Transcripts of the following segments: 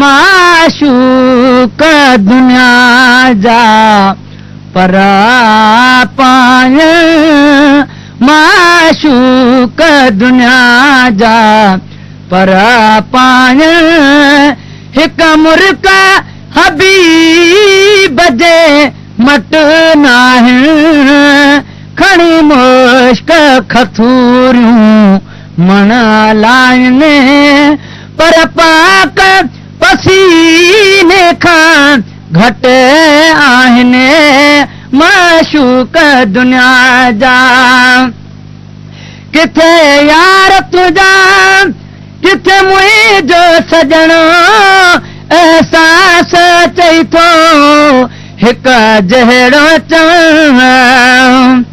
माशूक दुनिया जा पर पाण माशूक दुनिया जा पर पाण हिक मुर्क हबीब जे मट नाहिन खणी मुश्क खथूरियूं मण लाइने पर पाक पसीने खां घटि आहिनि माशूक दुनिया जा किथे यार तुंहिंजा किथे मुंहिंजो सजणो एहसास चई थो हिकु जहिड़ो चवण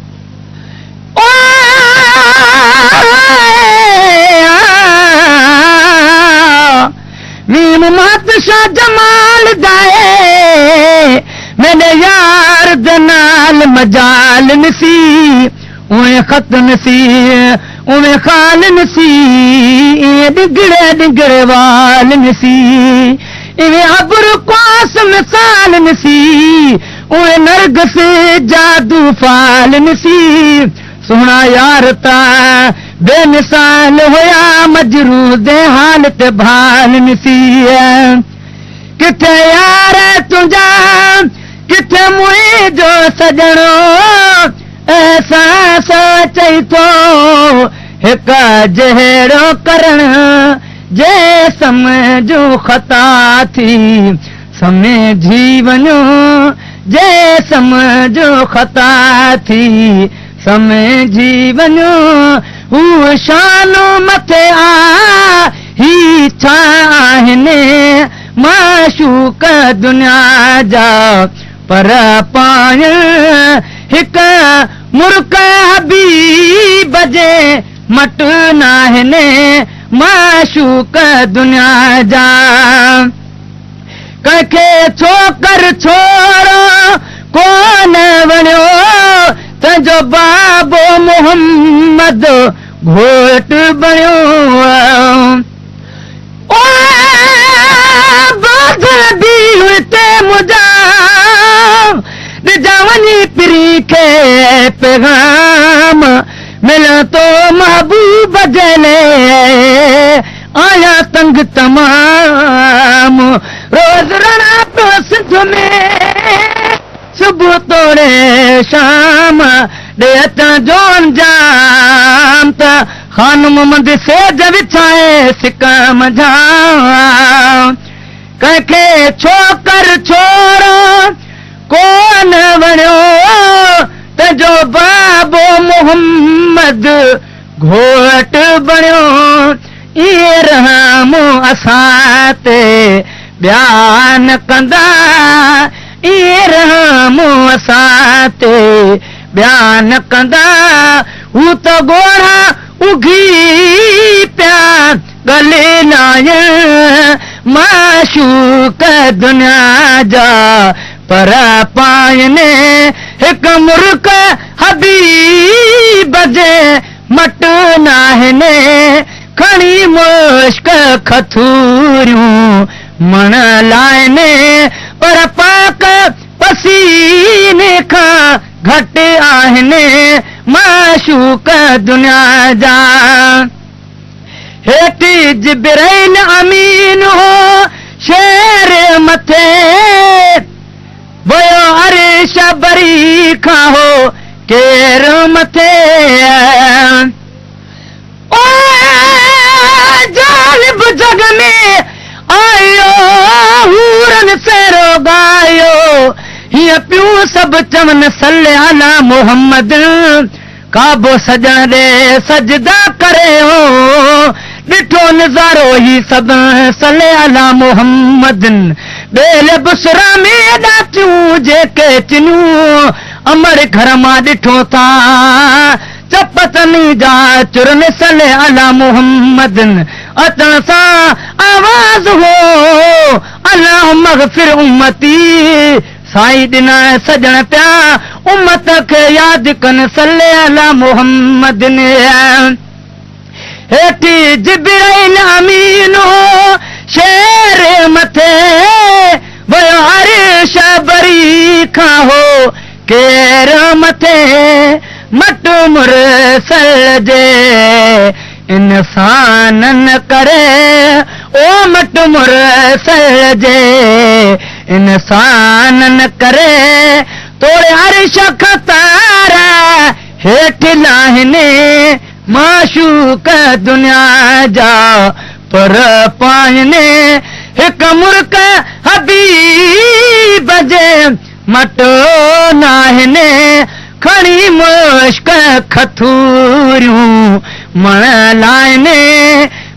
नीम मत शाह जमाल जाए मैंने यार दनाल मजाल नसी उन्हें खत नसी उन्हें खाल नसी डिगड़े डिगड़े वाल नसी इन्हें अब्र क्वास मिसाल नसी उन्हें नर्ग से जादू फाल नसी सोना यार ता बेमिसाल होया मजरू दे हाल ते भाल नसी किथे यार तुंहिंजा किथे मुंहिंजो सजणो एहसास चई थो हिकु जहिड़ो करण जे समझो ख़ता थी समझी वञो जे समझो ख़ता थी समझी वञो हू शानो मथे आ ही छा आहिनि माशूक दुनिया जा पर पाण हिकु मुर्क हबीब जे मट नाहिनि माशूक दुनिया जा कंहिंखे छोकर छोड़ो कोन वणियो तुंहिंजो बाबो मोहम्मद घोट बणियो वञी पिरी खे पैगाम मिला तो महबूब जले आया तंग तमाम रोज रणा तो सिंध में सुबह तोड़े शाम दे अचां जोन जाम त खान मोहम्मद से विछाए सिकम जाम कंहिंखे छोकर छोड़ो कोन वणियो तुंहिंजो बाबो मोहम्मद घोट बणियो इहे रहमो असां ते बयान कंदा इहे रहमो असां ते बयान कंदा हू त ॻोढ़ा उघी पिया गले लाय माशूक दुनिया जा पर पायने हिकु मुर्क हबीब जे मट नाहिनि खणी मुश्क खथूरियूं मण लाइने पर पाक पसीने खां घटि आहिनि माशूक दुनिया जा हेठि जिब्राइल अमीन हो शेर मथे वयो अर्श बरी खां हो केर मथे ओ जालिब जग में आयो हूरन सेरो गायो हीअं पियूं सभु चवनि सल्ले अला मोहम्मद काबो सजण ॾे सजदा करे हो ॾिठो नज़ारो ही सभु सल्ले अला मोहम्मद बेल बुसरा में ॾाचियूं जेके चिनियूं अमर घर मां ॾिठो था चपतनी जा चुरन सल्ले अला मोहम्मद अचण सां आवाज़ हो अल्लाह मग़फिर उम्मती साईं ॾिना सजण पिया उम्मत खे यादि कनि सल्ले अला मोहम्मद ने हेठी जिब्राइल अमीन हो शेर मथे वयो अर्श बरी खां हो केर मथे मट मुरसल जे इंसान न करे ओ मट मुरसल जे इंसान न करे तोड़े अर्श खां तारा हेठि लाहिने माशूक दुनिया जा पर पाइने हिक मुर्क हबीब जे मटो नाहिने खणी मुश्क खथूरियूं मण लाइने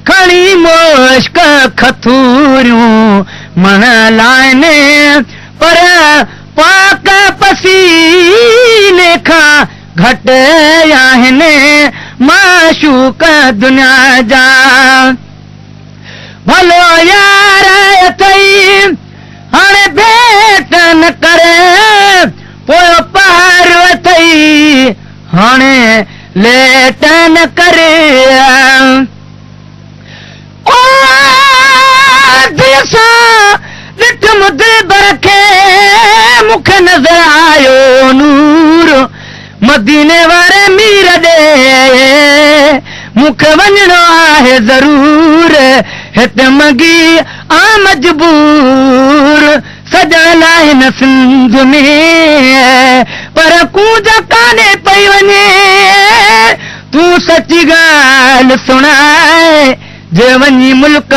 खणी मुश्क खथूरियूं मण लाइने पर पाक पसीने खां घटि आहिनि माशूक दुनिया जा भलो यार अथई हाणे भेट न करे पोइ पार अथई हाणे लेट न करे ओ दिलि सां ॾिठ मुदबर खे मूंखे नज़र आयो नूर मदीने वारे मीर ॾे मूंखे वञणो आहे ज़रूर हिते मगी आ मजबूर सजण लाइ हिन सिंध में पर कूंज कान्हे पई वञे तूं सची ॻाल्हि सुणाए जे वञी मुल्क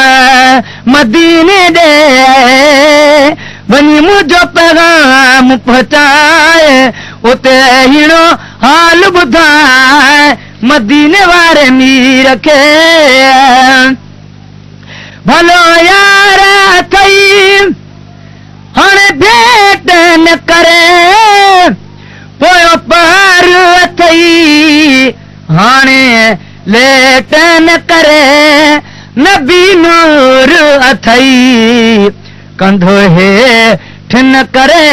मदीने ॾे वञी मुंहिंजो पैगाम पहुचाए उते हीणो हाल ॿुधाए मदीने वारे मीर खे भलो यार अथई हाणे भेट न करे पोइ पार अथई हाणे लेट न करे नबी नूर अथई कंधो हेठि न करे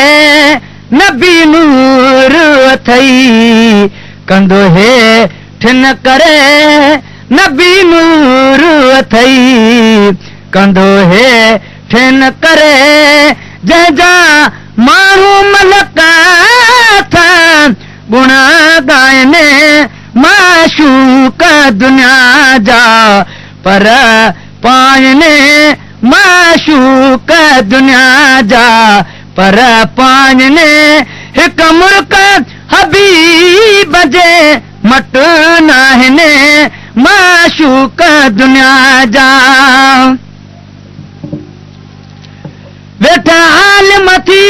नबी नूर अथई कंधो हेठि न करे नबी नूर अथई कंधो हेठि न करे जंहिंजा माण्हू मलक था गुण ॻाइनि माशूक दुनिया जा पर पाइने माशूक दुनिया जा पर पाइने हिक मुल्क हबीब जे मट नाहिने माशूक दुनिया जा वेठा हाल मथी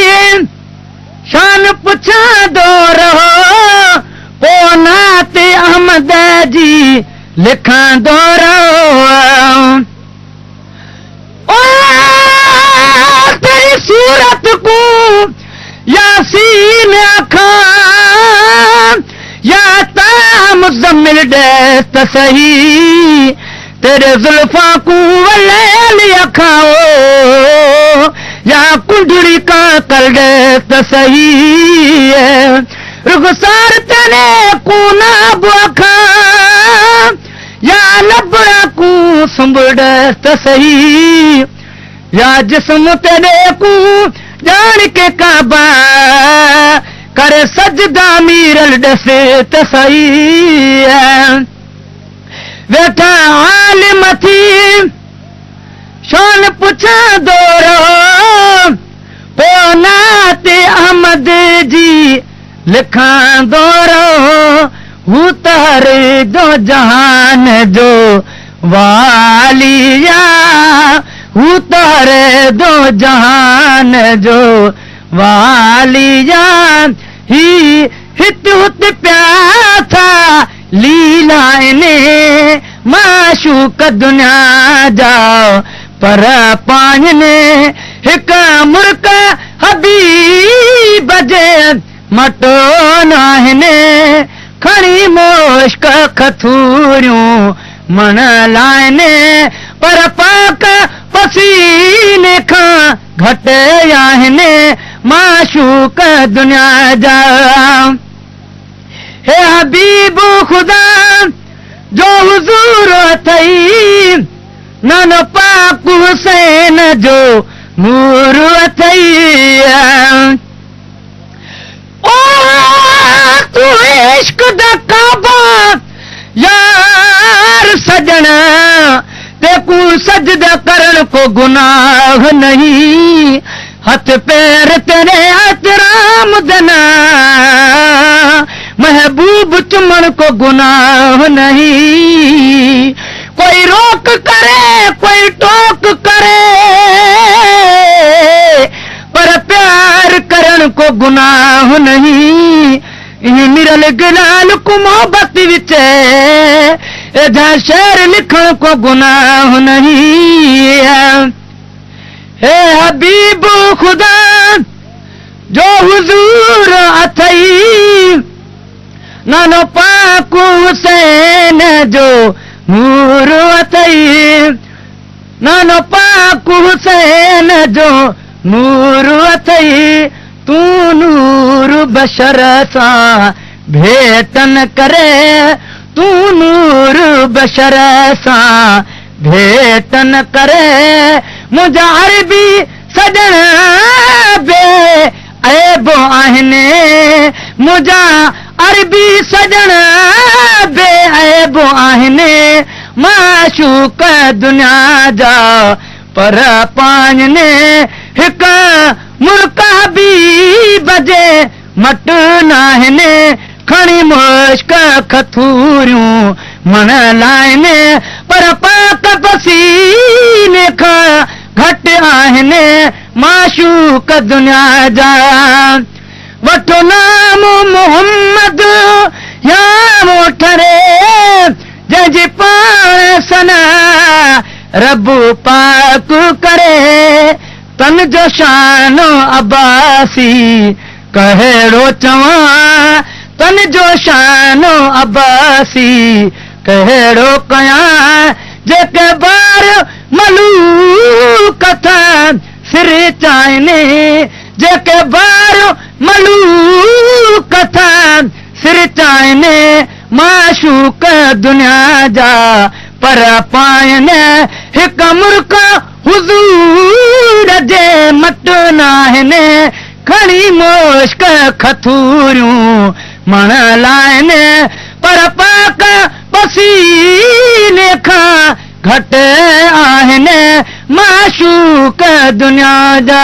शान पुछंदो रहो पोइ नात अहमद जी लिखंदो रहो तेरी सूरत को यासीन अखां या ता मुज़म्मिल ॾेस त सही तेरे ज़ुल्फा को वलैल अखाओ या कुंडड़ी का कल ॾेस त सही रुखसार तेरे को नाब अखां या लबड़ा को सुंबड़ ॾेस त सही या जिस्म तेरे को जान के काबा करे सजदा मीरल ॾसे त सही वेठा हाल मथी शान पुछंदो रहो पोइ नात अहमद जी लिखंदो रहो हू त हर दो जहान जो वालिया हू त हर दो जहान जो वालिया ही हित हुत प्या था लीलाइने माशूक दुनिया जा पर पाइने हिक मुर्क हबीब जे मटो नाहिने खणी मुश्क खथूरियूं मण लाइने पर पाक पसीने खां घटि आहिनि माशूक दुनिया जा हे हबीब खुदा जो हुजूर अथई नानो पाक हुसैन जो नूर अथई ओ तू इश्क दा काबा यार सजना तेकू सजदा करण को गुनाह नहीं हथ पैर तेरे एहतराम देना महबूब चुमन को गुनाह नहीं कोई रोक करे कोई टोक करे पर प्यार करण को गुनाह नहीं मिरल गिलाल को मोहब्बत विच एजा शेर लिखण को गुनाह नहीं हे हबीब खुदा जो हुजूर अथई नानो पाक हुसैन जो नूर अथई नानो पाक हुसैन जो नूर अथई तू नूर बशर सां भेट न करे तू नूर बशर सां भेट न करे मुंहिंजा अरबी सजण बे ऐब आहिनि मुंहिंजा अरबी सजण बे ऐब आहिनि माशूक दुनिया जा पर पांजने हिक मुल्का बि बजे मट नाहिनि खणी मुश्क खथूरियूं मण लाइनि पर पाक पसीने खां घटि आहिनि माशूक दुनिया जा वठो नाम मोहम्मद या मोठरे जंहिंजी पाण सना रब पाक करे तन जो शानो अब्बासी कहिड़ो चवां तन जो शानो अब्बासी कहिड़ो कयां जेके बार मलूक था सिर चाइने जेके बार मलूक था सिर चाइने माशूक दुनिया जा पर पाइने हिक मुल्क हुजूर जे मट नाहिनि खणी मुश्क खथूरियूं मण लाइनि पर पाक पसीने खां घटि आहिनि माशूक दुनिया जा